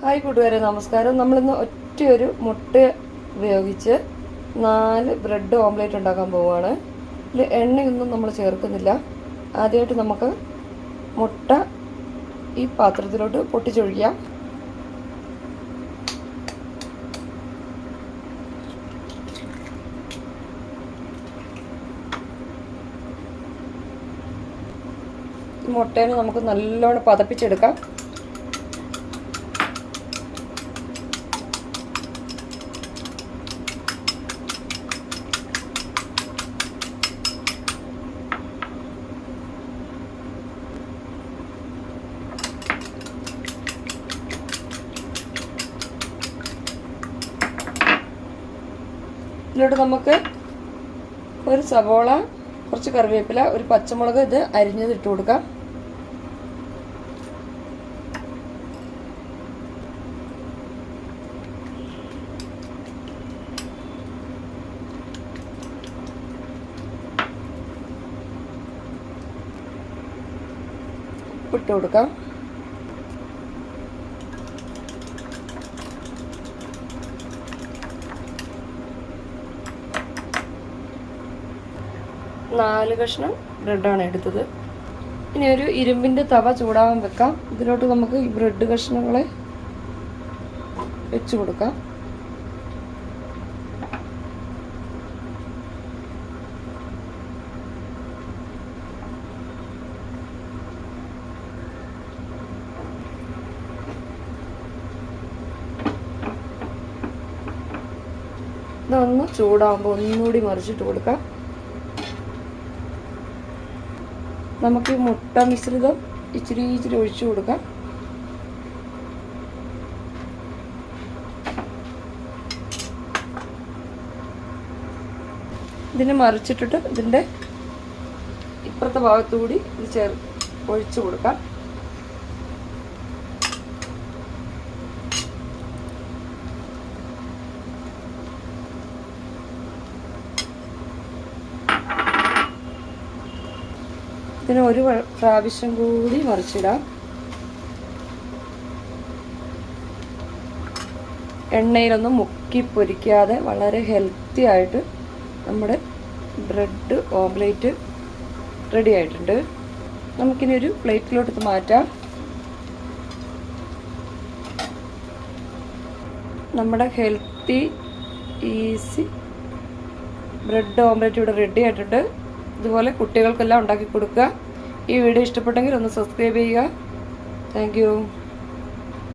Hi കൂട്ടുകാരെ, നമസ്കാരം. നമ്മളിന്ന് ഒറ്റയൊരു മുട്ട ഉപയോഗിച്ച് 4 ബ്രെഡ് ഓംലേറ്റ് ഉണ്ടാക്കാൻ പോവുകയാണ്. ഇതിൽ എണ്ണയൊന്നും നമ്മൾ ചേർക്കുന്നില്ല. ആദ്യമായിട്ട് നമുക്ക് മുട്ട ഈ പാത്രത്തിലോട്ട് പൊട്ടിച്ചൊഴിക്കാം. മുട്ടേനെ നമുക്ക് നല്ലോണം പതപ്പിച്ചെടുക്കാം. ഇതിലോട്ട് നമുക്ക് ഒരു സവോള, കുറച്ച് കറിവേപ്പില, ഒരു പച്ചമുളക് ഇത് അരിഞ്ഞത് ഇട്ട് കൊടുക്കാം. ഉപ്പിട്ട് കൊടുക്കാം. നാല് കഷ്ണം ബ്രെഡാണ് എടുത്തത്. ഇനി ഒരു ഇരുമ്പിൻ്റെ തവ ചൂടാവാൻ വെക്കാം. ഇതിലോട്ട് നമുക്ക് ഈ ബ്രെഡ് കഷ്ണങ്ങളെ വെച്ച് കൊടുക്കാം. ഇതൊന്ന് ചൂടാകുമ്പോൾ ഒന്നുകൂടി മറിച്ചിട്ട് കൊടുക്കാം. നമുക്ക് ഈ മുട്ട മിശ്രിതം ഇച്ചിരി ഒഴിച്ചു കൊടുക്കാം. ഇതിനെ മറിച്ചിട്ടിട്ട് ഇതിൻ്റെ ഇപ്പുറത്തെ ഭാഗത്തുകൂടി ഇത് ഒഴിച്ചു കൊടുക്കാം. ഇതിന് ഒരു പ്രാവശ്യം കൂടി മറിച്ചിടാം. എണ്ണയിലൊന്നും മുക്കി പൊരിക്കാതെ വളരെ ഹെൽത്തി ആയിട്ട് നമ്മുടെ ബ്രെഡ് ഓംലേറ്റ് റെഡി ആയിട്ടുണ്ട്. നമുക്കിനി ഒരു പ്ലേറ്റിലോട്ട് മാറ്റാം. നമ്മുടെ ഹെൽത്തി ഈസി ബ്രെഡ് ഓംലേറ്റ് ഇവിടെ റെഡി ആയിട്ടുണ്ട്. ഇതുപോലെ കുട്ടികൾക്കെല്ലാം ഉണ്ടാക്കി കൊടുക്കുക. ഈ വീഡിയോ ഇഷ്ടപ്പെട്ടെങ്കിൽ ഒന്ന് സബ്സ്ക്രൈബ് ചെയ്യുക. Thank you.